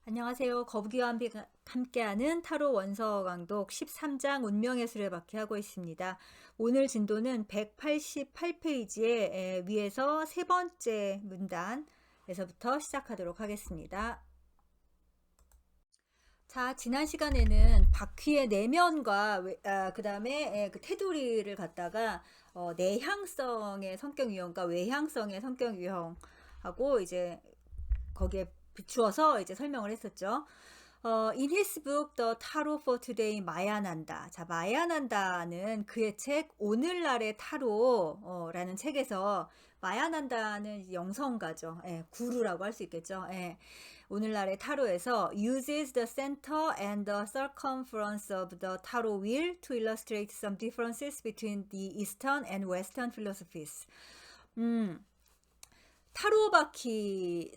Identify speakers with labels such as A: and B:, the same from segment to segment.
A: 안녕하세요. 거북이와 함께하는 타로 원서 강독 13장 운명의 수레바퀴 하고 있습니다. 오늘 진도는 188페이지의 위에서 세 번째 문단에서부터 시작하도록 하겠습니다. 자, 지난 시간에는 바퀴의 내면과 그 다음에 그 테두리를 갖다가 내향성의 성격 유형과 외향성의 성격 유형하고 이제 거기에 비추어서 이제 설명을 했었죠. In his book The Tarot for Today, 마야난다. 자, 마야난다는 그의 책 오늘날의 타로라는 책에서 마야난다는 영성가죠. 구루라고 할 수 있겠죠. 오늘날의 타로에서 uses the center and the circumference of the tarot wheel to illustrate some differences between the Eastern and Western philosophies.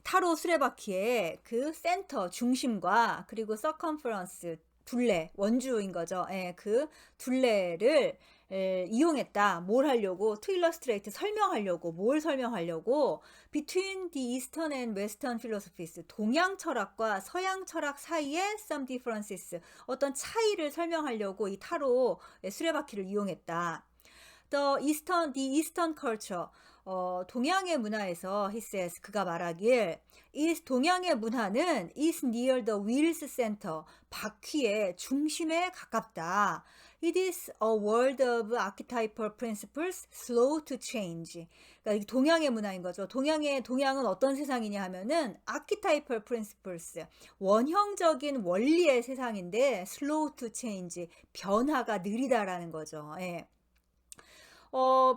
A: 타로 수레바퀴의 그 센터 중심과 그리고 서컴퍼런스 둘레 원주인 거죠. 그 둘레를 이용했다. 뭘 하려고? To illustrate 설명하려고. 뭘 설명하려고? Between the Eastern and Western philosophies 동양 철학과 서양 철학 사이에 some differences 어떤 차이를 설명하려고 이 타로 수레바퀴를 이용했다. The Eastern culture 동양의 문화에서 he says 그가 말하길 동양의 문화는 is near the wheel's center 바퀴의 중심에 가깝다. It is a world of archetypal principles slow to change. 그러니까 동양의 문화인 거죠. 동양은 어떤 세상이냐 하면은 archetypal principles 원형적인 원리의 세상인데 slow to change 변화가 느리다라는 거죠.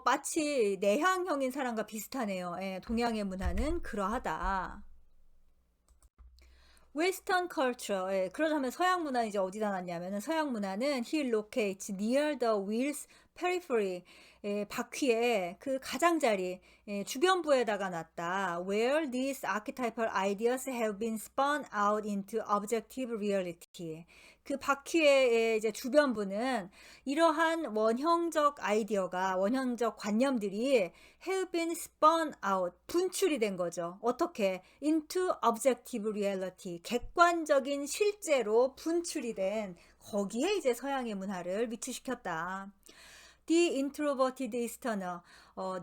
A: 마치 내향형인 사람과 비슷하네요. 동양의 문화는 그러하다. 웨스턴 culture. 그러자면 서양 문화는 이제 어디다 놨냐면은 서양 문화는 he locates near the wheel's periphery. 바퀴의 그 가장자리 주변부에다가 놨다. Where these archetypal ideas have been spun out into objective reality. 그 바퀴의 이제 주변부는 이러한 원형적 관념들이 have been spun out, 분출이 된 거죠. 어떻게? into objective reality, 객관적인 실제로 분출이 된 거기에 이제 서양의 문화를 미치시켰다. The introverted Easterner,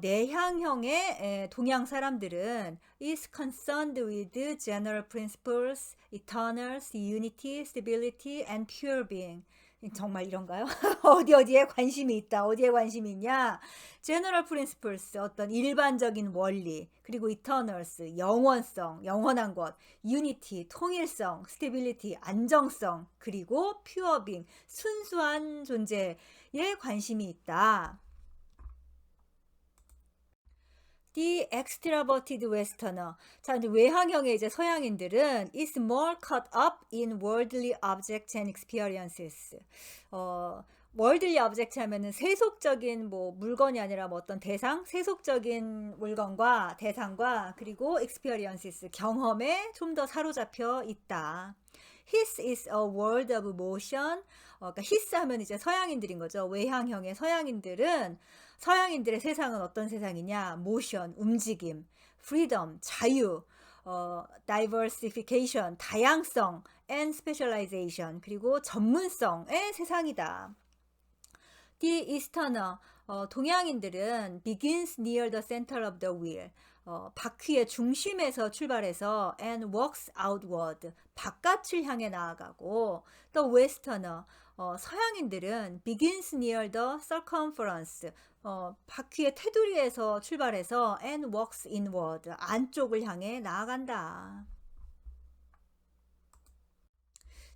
A: 내향형의 동양 사람들은 is concerned with general principles, eternals, unity, stability, and pure being. 정말 이런가요? 어디에 관심이 있다. 어디에 관심이 있냐? General principles, 어떤 일반적인 원리, 그리고 eternals, 영원성, 영원한 것, unity, 통일성, stability, 안정성, 그리고 pure being, 순수한 존재에 관심이 있다. The extroverted westerner. 자, 이제 외향형의 이제 서양인들은 is more caught up in worldly objects and experiences. worldly object 하면은 세속적인 뭐 물건이 아니라 뭐 어떤 대상, 세속적인 물건과 대상과 그리고 experiences 경험에 좀 더 사로잡혀 있다. His is a world of motion. 그러니까 his 하면 이제 서양인들인 거죠. 외향형의 서양인들의 세상은 어떤 세상이냐? motion, 움직임, freedom, 자유, diversification, 다양성, and specialization, 그리고 전문성의 세상이다. The Easterner, 동양인들은 begins near the center of the wheel. 바퀴의 중심에서 출발해서 and walks outward. 바깥을 향해 나아가고 the Westerner, 서양인들은 begins near the circumference. 바퀴의 테두리에서 출발해서 and walks inward. 안쪽을 향해 나아간다.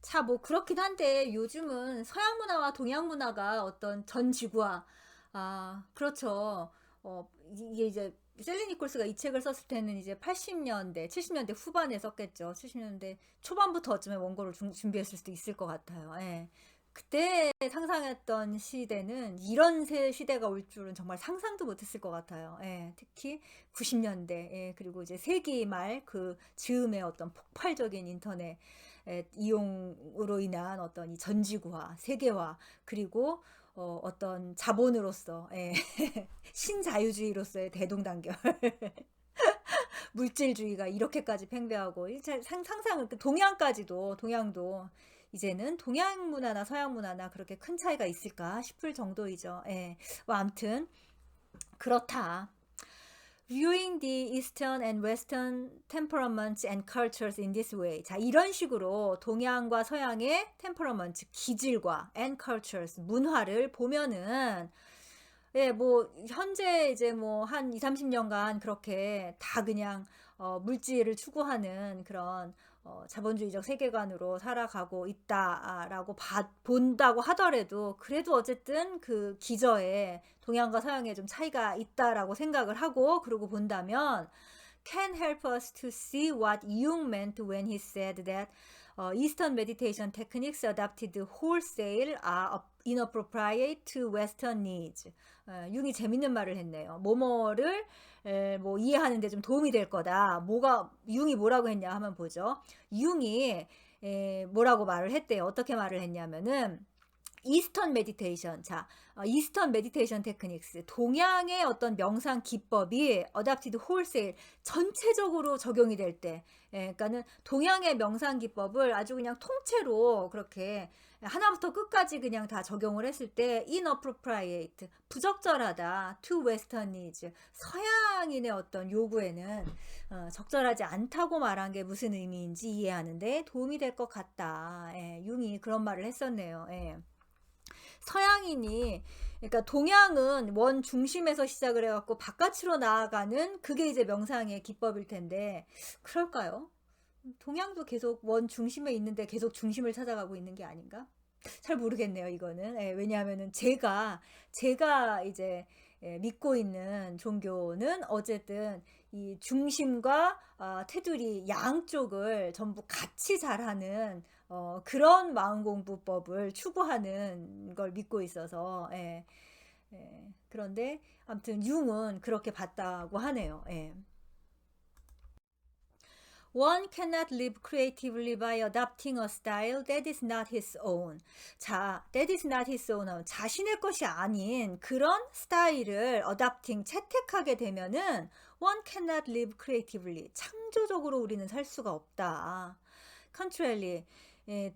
A: 자, 뭐 그렇긴 한데 요즘은 서양 문화와 동양 문화가 어떤 전 지구화, 그렇죠. 이게 이제 셀리 니콜스가 이 책을 썼을 때는 이제 80년대, 70년대 후반에 썼겠죠. 70년대 초반부터 어쩌면 원고를 준비했을 수도 있을 것 같아요. 그때 상상했던 시대는 이런 시대가 올 줄은 정말 상상도 못했을 것 같아요. 특히 90년대, 그리고 이제 세기 말 그 즈음의 어떤 폭발적인 인터넷 이용으로 인한 어떤 이 전지구화, 세계화, 그리고 어떤 자본으로서 신자유주의로서의 대동단결 물질주의가 이렇게까지 팽배하고 상상을 동양도 이제는 동양 문화나 서양 문화나 그렇게 큰 차이가 있을까 싶을 정도이죠. 예. 뭐 아무튼 그렇다. Viewing the Eastern and Western temperaments and cultures in this way. 자, 이런 식으로 동양과 서양의 temperament, 기질과 and cultures, 문화를 보면은 예, 뭐 현재 이제 뭐 한 20-30년간 그렇게 다 그냥 물질을 추구하는 그런 자본주의적 세계관으로 살아가고 있다라고 본다고 하더라도 그래도 어쨌든 그 기저에 동양과 서양에 좀 차이가 있다라고 생각을 하고 그러고 본다면 can help us to see what Jung meant when he said that Eastern meditation techniques adopted wholesale are inappropriate to Western needs. 융이 재밌는 말을 했네요. 뭐뭐를 뭐 이해하는데 좀 도움이 될 거다. 융이 뭐라고 했냐 하면 보죠. 융이 뭐라고 말을 했대요. 어떻게 말을 했냐면은 이스턴 메디테이션. 자, 이스턴 메디테이션 테크닉스. 동양의 어떤 명상 기법이 어답티드 홀세일 전체적으로 적용이 될 때, 그러니까는 동양의 명상 기법을 아주 그냥 통째로 그렇게 하나부터 끝까지 그냥 다 적용을 했을 때 inappropriate, 부적절하다 to western needs, 서양인의 어떤 요구에는 적절하지 않다고 말한 게 무슨 의미인지 이해하는데 도움이 될 것 같다. 융이 그런 말을 했었네요. 서양인이, 그러니까 동양은 원 중심에서 시작을 해갖고 바깥으로 나아가는 그게 이제 명상의 기법일 텐데 그럴까요? 동양도 계속 원 중심에 있는데 계속 중심을 찾아가고 있는 게 아닌가? 잘 모르겠네요, 이거는. 왜냐하면은 제가 이제 믿고 있는 종교는 어쨌든 이 중심과 테두리 양쪽을 전부 같이 잘하는 그런 마음공부법을 추구하는 걸 믿고 있어서 그런데 아무튼 융은 그렇게 봤다고 하네요. One cannot live creatively by adopting a style that is not his own. 자, that is not his own. 자신의 것이 아닌 그런 스타일을 adopting, 채택하게 되면은 one cannot live creatively. 창조적으로 우리는 살 수가 없다. Contrarily,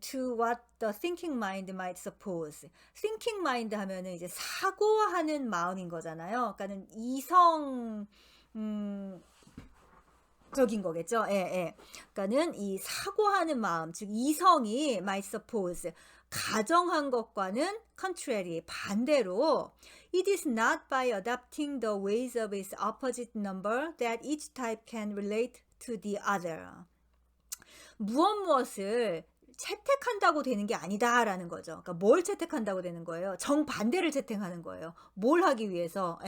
A: to what the thinking mind might suppose. thinking mind 하면은 이제 사고하는 마음인 거잖아요. 그러니까는 적인 거겠죠. 그러니까는 이 사고하는 마음, 즉 이성이 might suppose, 가정한 것과는 contrary, 반대로 it is not by adopting the ways of its opposite number that each type can relate to the other. 무엇을 채택한다고 되는 게 아니다라는 거죠. 그러니까 뭘 채택한다고 되는 거예요? 정반대를 채택하는 거예요. 뭘 하기 위해서?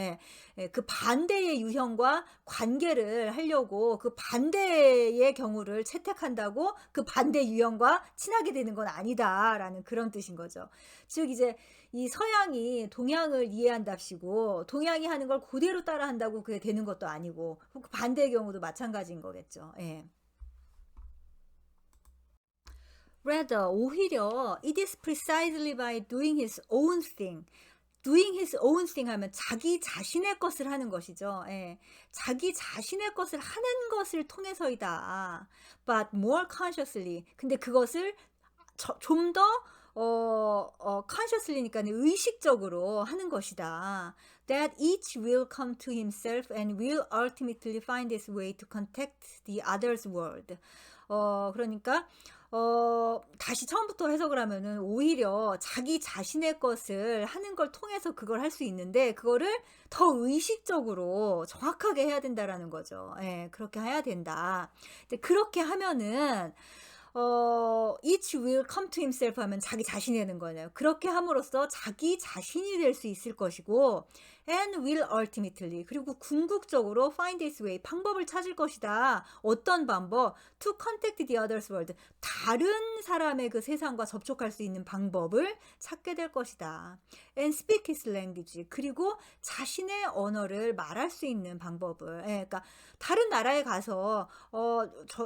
A: 그 반대의 유형과 관계를 하려고 그 반대의 경우를 채택한다고 그 반대 유형과 친하게 되는 건 아니다라는 그런 뜻인 거죠. 즉 이제 이 서양이 동양을 이해한답시고 동양이 하는 걸 그대로 따라한다고 그게 되는 것도 아니고 그 반대의 경우도 마찬가지인 거겠죠. Rather, 오히려 it is precisely by doing his own thing. doing his own thing 하면 자기 자신의 것을 하는 것이죠. 자기 자신의 것을 하는 것을 통해서이다. But more consciously. 근데 그것을 좀 더 consciously니까 의식적으로 하는 것이다. That each will come to himself and will ultimately find his way to contact the other's world. 그러니까 다시 처음부터 해석을 하면은 오히려 자기 자신의 것을 하는 걸 통해서 그걸 할 수 있는데 그거를 더 의식적으로 정확하게 해야 된다라는 거죠. 그렇게 해야 된다. 근데 그렇게 하면은 each will come to himself 하면 자기 자신이 되는 거네요. 그렇게 함으로써 자기 자신이 될 수 있을 것이고 and will ultimately, 그리고 궁극적으로 find its way, 방법을 찾을 것이다. 어떤 방법? to contact the other's world, 다른 사람의 그 세상과 접촉할 수 있는 방법을 찾게 될 것이다. and speak his language, 그리고 자신의 언어를 말할 수 있는 방법을, 그러니까 다른 나라에 가서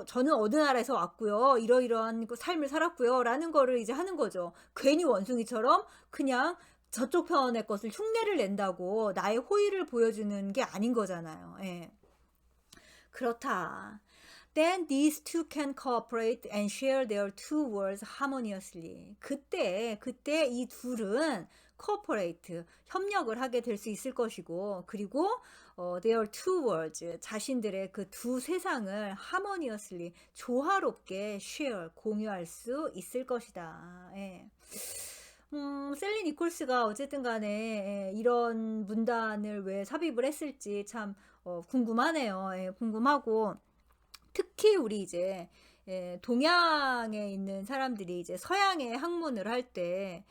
A: 저는 어느 나라에서 왔고요, 이러이러한 삶을 살았고요 라는 거를 이제 하는 거죠. 괜히 원숭이처럼 그냥 저쪽 편의 것을 흉내를 낸다고 나의 호의를 보여주는 게 아닌 거잖아요. 그렇다. Then these two can cooperate and share their two worlds harmoniously. 그때 이 둘은 cooperate, 협력을 하게 될 수 있을 것이고, 그리고 their two worlds, 자신들의 그 두 세상을 harmoniously, 조화롭게 share, 공유할 수 있을 것이다. 예. 셀리 니콜스가 어쨌든 간에 이런 문단을 왜 삽입을 했을지 참 궁금하네요. 예, 궁금하고, 특히 우리 이제 동양에 있는 사람들이 이제 서양의 학문을 할 때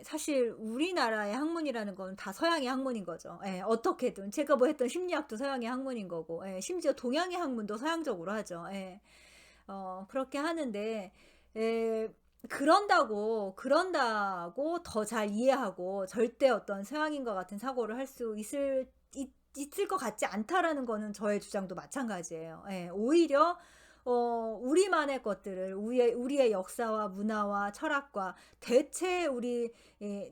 A: 사실 우리나라의 학문이라는 건 다 서양의 학문인 거죠. 예, 어떻게든 제가 뭐 했던 심리학도 서양의 학문인 거고, 예, 심지어 동양의 학문도 서양적으로 하죠. 예, 그렇게 하는데, 예, 그런다고 더 잘 이해하고 절대 어떤 서양인과 같은 사고를 할 수 있을 것 같지 않다라는 거는 저의 주장도 마찬가지예요. 예, 오히려 우리만의 것들을 우리의 역사와 문화와 철학과 대체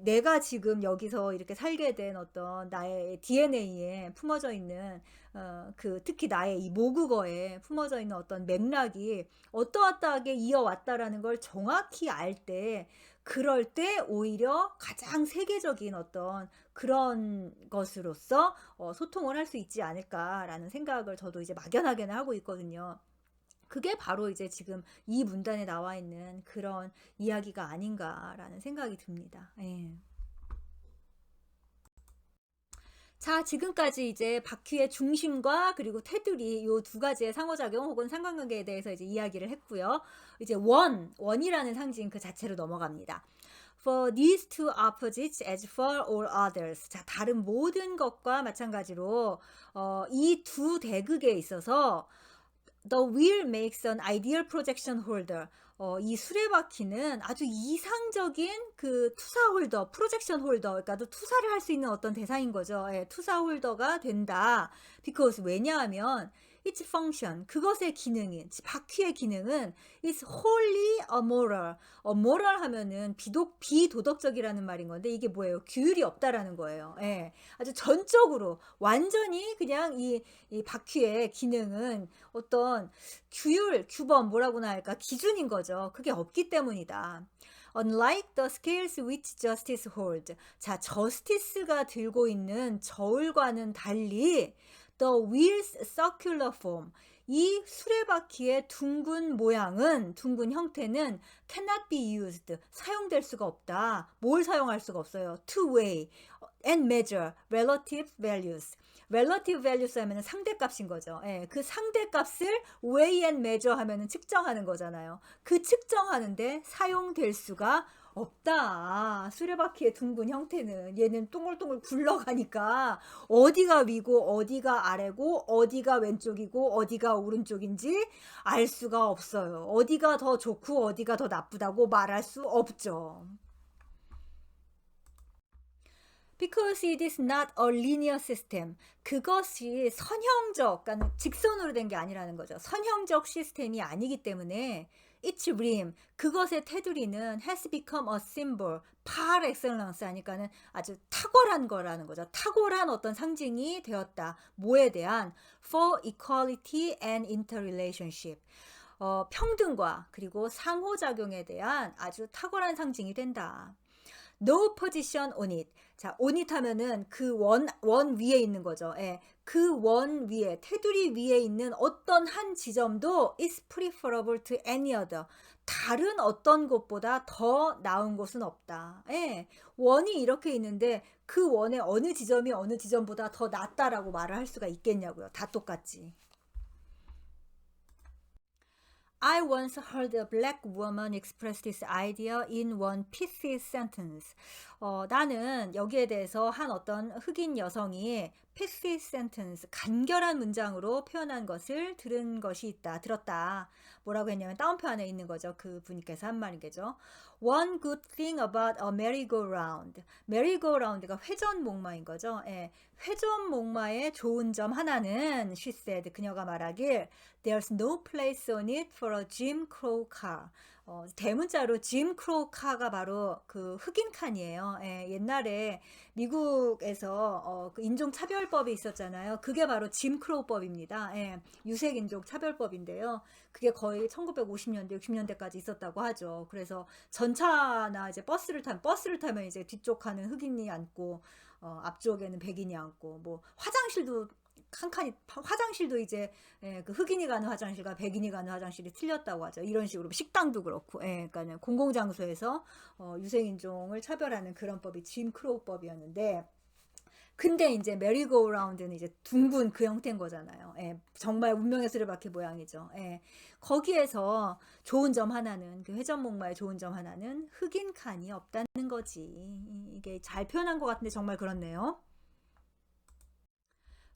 A: 내가 지금 여기서 이렇게 살게 된 어떤 나의 DNA에 품어져 있는 특히 나의 이 모국어에 품어져 있는 어떤 맥락이 어떠어떠하게 이어왔다라는 걸 정확히 알 때, 그럴 때 오히려 가장 세계적인 어떤 그런 것으로서 소통을 할 수 있지 않을까라는 생각을 저도 이제 막연하게는 하고 있거든요. 그게 바로 이제 지금 이 문단에 나와 있는 그런 이야기가 아닌가라는 생각이 듭니다. 예. 자, 지금까지 이제 바퀴의 중심과 그리고 테두리 요 두 가지의 상호작용 혹은 상관관계에 대해서 이제 이야기를 했고요. 이제 원이라는 상징 그 자체로 넘어갑니다. For these two opposites as for all others. 자, 다른 모든 것과 마찬가지로 이 두 대극에 있어서 The wheel makes an ideal projection holder. 이 수레바퀴는 아주 이상적인 그 투사 홀더, 프로젝션 홀더, 그러니까 또 투사를 할 수 있는 어떤 대상인 거죠. 예, 투사 홀더가 된다. Because 왜냐하면 its function, 그것의 기능인, 바퀴의 기능은 is wholly amoral. moral 하면은 비도덕적이라는 말인 건데 이게 뭐예요? 규율이 없다라는 거예요. 예, 아주 전적으로 완전히 그냥 이 바퀴의 기능은 어떤 규범 뭐라고나 할까 기준인 거죠. 그게 없기 때문이다. Unlike the scales which justice hold. 자, 저스티스가 들고 있는 저울과는 달리 the wheel's circular form. 이 수레바퀴의 둥근 형태는 cannot be used. 사용될 수가 없다. 뭘 사용할 수가 없어요? To weigh and measure relative values. relative values 하면은 상대값인 거죠. 예, 그 상대값을 weigh and measure 하면은 측정하는 거잖아요. 그 측정하는데 사용될 수가 없다. 수레바퀴의 둥근 형태는 얘는 동글동글 굴러가니까 어디가 위고 어디가 아래고 어디가 왼쪽이고 어디가 오른쪽인지 알 수가 없어요. 어디가 더 좋고 어디가 더 나쁘다고 말할 수 없죠. Because it is not a linear system. 그것이 선형적, 그러니까 직선으로 된 게 아니라는 거죠. 선형적 시스템이 아니기 때문에 its rim, 그것의 테두리는 has become a symbol, par excellence 하니까는 아주 탁월한 거라는 거죠. 탁월한 어떤 상징이 되었다. 뭐에 대한? For equality and interrelationship. 평등과 그리고 상호작용에 대한 아주 탁월한 상징이 된다. No position on it. 자, on it 하면은 그 원 위에 있는 거죠. 예. 그 원 위에, 테두리 위에 있는 어떤 한 지점도 is preferable to any other. 다른 어떤 곳보다 더 나은 곳은 없다. 예. 원이 이렇게 있는데 그 원의 어느 지점이 어느 지점보다 더 낫다라고 말을 할 수가 있겠냐고요. 다 똑같지. I once heard a black woman express this idea in one pithy sentence. 나는 여기에 대해서 한 어떤 흑인 여성이 pithy sentence, 간결한 문장으로 표현한 것을 들었다. 뭐라고 했냐면 따옴표 안에 있는 거죠. 그 분께서 한 말이겠죠. One good thing about a merry-go-round. merry-go-round가 회전 목마인 거죠. 예, 회전 목마의 좋은 점 하나는, she said, 그녀가 말하길, There's no place on it for a Jim Crow car. 대문자로 Jim Crow car가 바로 그 흑인 칸이에요. 예, 옛날에 미국에서 그 인종차별법이 있었잖아요. 그게 바로 짐 크로우법입니다. 예, 유색인종 차별법인데요. 그게 거의 1950년대, 60년대까지 있었다고 하죠. 그래서 전차나 이제 버스를 타면 이제 뒤쪽 칸은 흑인이 앉고, 앞쪽에는 백인이 앉고, 뭐 화장실도 칸칸이 화장실도 이제 그 흑인이 가는 화장실과 백인이 가는 화장실이 틀렸다고 하죠. 이런 식으로 식당도 그렇고, 그러니까 공공장소에서 유색인종을 차별하는 그런 법이 짐 크로우법이었는데, 근데 이제 메리고라운드는 이제 둥근 그 형태인 거잖아요. 정말 운명의 수레바퀴 모양이죠. 거기에서 좋은 점 하나는, 그 회전목마의 좋은 점 하나는 흑인 칸이 없다는 거지. 이게 잘 표현한 것 같은데 정말 그렇네요.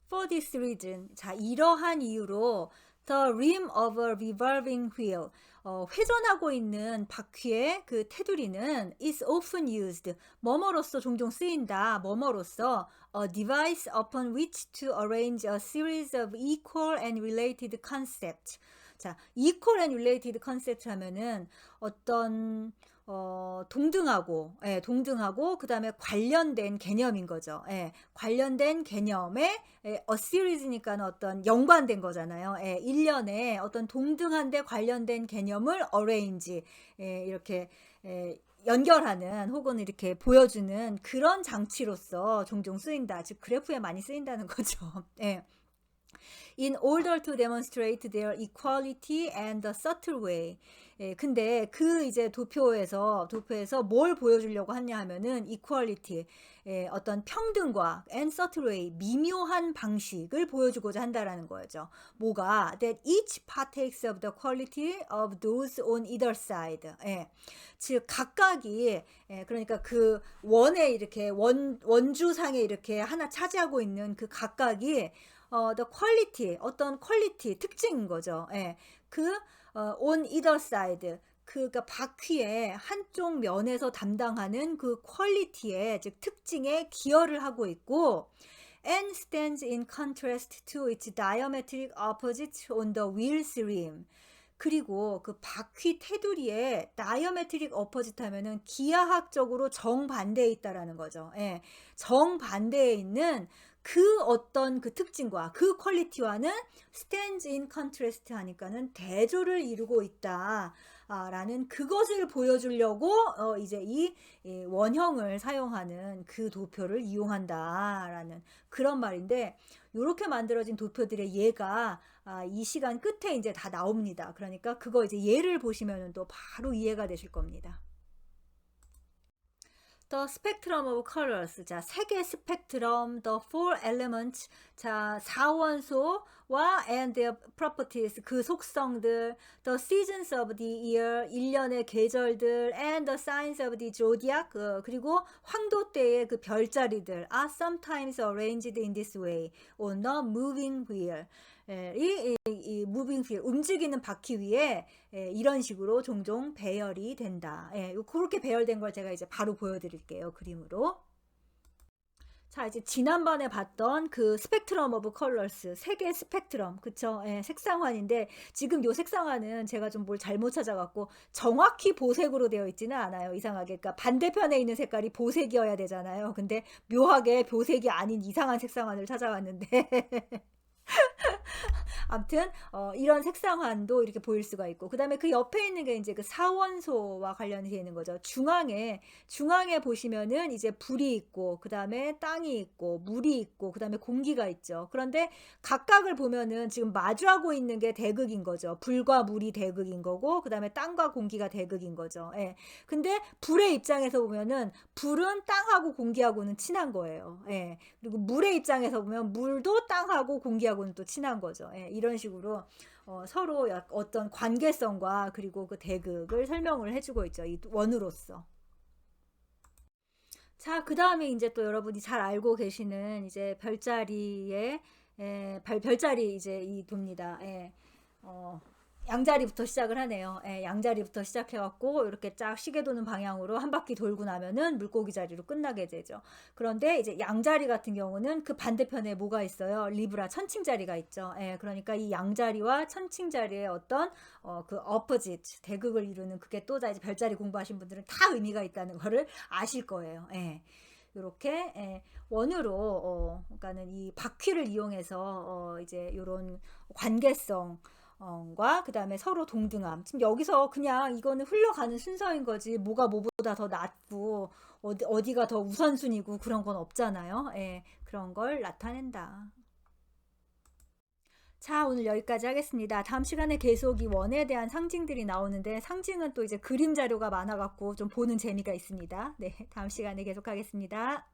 A: For this reason, 자, 이러한 이유로 the rim of a revolving wheel, 회전하고 있는 바퀴의 그 테두리는 is often used, 뭐뭐로서 종종 쓰인다, 뭐뭐로서 a device upon which to arrange a series of equal and related concepts. 자, equal and related concept 하면은 어떤 동등하고, 동등하고, 그 다음에 관련된 개념인 거죠. 관련된 개념에, a series니까 어떤 연관된 거잖아요. 일련의 어떤 동등한데 관련된 개념을 arrange, 이렇게, 연결하는 혹은 이렇게 보여주는 그런 장치로서 종종 쓰인다. 즉, 그래프에 많이 쓰인다는 거죠. In order to demonstrate their equality and the subtle way. 근데 그 이제 도표에서 뭘 보여주려고 하냐 하면은 equality, 어떤 평등과 and subtle way, 미묘한 방식을 보여주고자 한다라는 거죠. 뭐가? That each partakes of the quality of those on either side. 즉 각각이, 그러니까 그 원에 이렇게 원주상에 이렇게 하나 차지하고 있는 그 각각이 the quality, 어떤 퀄리티, 특징인 거죠. on either side, 그러니까 바퀴의 한쪽 면에서 담당하는 그 퀄리티의, 즉 특징에 기여를 하고 있고, and stands in contrast to its diametric opposite on the wheel's rim. 그리고 그 바퀴 테두리에 다이어메트릭 어퍼짓 하면은 기하학적으로 정반대에 있다라는 거죠. 정반대에 있는 그 어떤 그 특징과 그 퀄리티와는 stands in contrast 하니까는 대조를 이루고 있다. 라는 그것을 보여주려고 이제 이 원형을 사용하는 그 도표를 이용한다라는 그런 말인데, 이렇게 만들어진 도표들의 예가 이 시간 끝에 이제 다 나옵니다. 그러니까 그거 이제 예를 보시면은 또 바로 이해가 되실 겁니다. The spectrum of colors. 자, 색의 스펙트럼, the four elements. 자, 4원소와 and their properties. 그 속성들, the seasons of the year. 1년의 계절들, and the signs of the zodiac. 그리고 황도대의 그 별자리들 are sometimes arranged in this way on a moving wheel. 이 무빙 휠, 움직이는 바퀴 위에 이런 식으로 종종 배열이 된다. 그렇게 배열된 걸 제가 이제 바로 보여드릴게요. 그림으로. 자, 이제 지난번에 봤던 그 스펙트럼 오브 컬러스, 색의 스펙트럼, 그쵸? 색상환인데, 지금 요 색상환은 제가 좀 뭘 잘못 찾아갖고 정확히 보색으로 되어 있지는 않아요. 이상하게. 그러니까 반대편에 있는 색깔이 보색이어야 되잖아요. 근데 묘하게 보색이 아닌 이상한 색상환을 찾아왔는데 아무튼 이런 색상환도 이렇게 보일 수가 있고, 그 다음에 그 옆에 있는 게 이제 그 사원소와 관련이 되는 거죠. 중앙에 보시면은 이제 불이 있고, 그 다음에 땅이 있고, 물이 있고, 그 다음에 공기가 있죠. 그런데 각각을 보면은 지금 마주하고 있는 게 대극인 거죠. 불과 물이 대극인 거고, 그 다음에 땅과 공기가 대극인 거죠. 근데 불의 입장에서 보면은 불은 땅하고 공기하고는 친한 거예요. 그리고 물의 입장에서 보면 물도 땅하고 공기하고는 또 친한 거죠. 이런 식으로 서로 어떤 관계성과 그리고 그 대극을 설명을 해주고 있죠. 이 원으로서. 자, 그 다음에 이제 또 여러분이 잘 알고 계시는 이제 별자리의 별자리 이제 이 돕니다. 양자리부터 시작을 하네요. 예, 양자리부터 시작해갖고 이렇게 쫙 시계 도는 방향으로 한 바퀴 돌고 나면은 물고기 자리로 끝나게 되죠. 그런데 이제 양자리 같은 경우는 그 반대편에 뭐가 있어요? 리브라 천칭자리가 있죠. 예, 그러니까 이 양자리와 천칭자리의 어떤 그 opposite 대극을 이루는 그게 또 이제 별자리 공부하신 분들은 다 의미가 있다는 거를 아실 거예요. 예. 이렇게 원으로 그러니까는 이 바퀴를 이용해서 이제 이런 관계성 그 다음에 서로 동등함. 지금 여기서 그냥 이거는 흘러가는 순서인 거지 뭐가 뭐보다 더 낫고 어디가 더 우선순위고 그런 건 없잖아요. 예, 그런 걸 나타낸다. 자, 오늘 여기까지 하겠습니다. 다음 시간에 계속 이 원에 대한 상징들이 나오는데 상징은 또 이제 그림 자료가 많아갖고 좀 보는 재미가 있습니다. 네, 다음 시간에 계속 하겠습니다.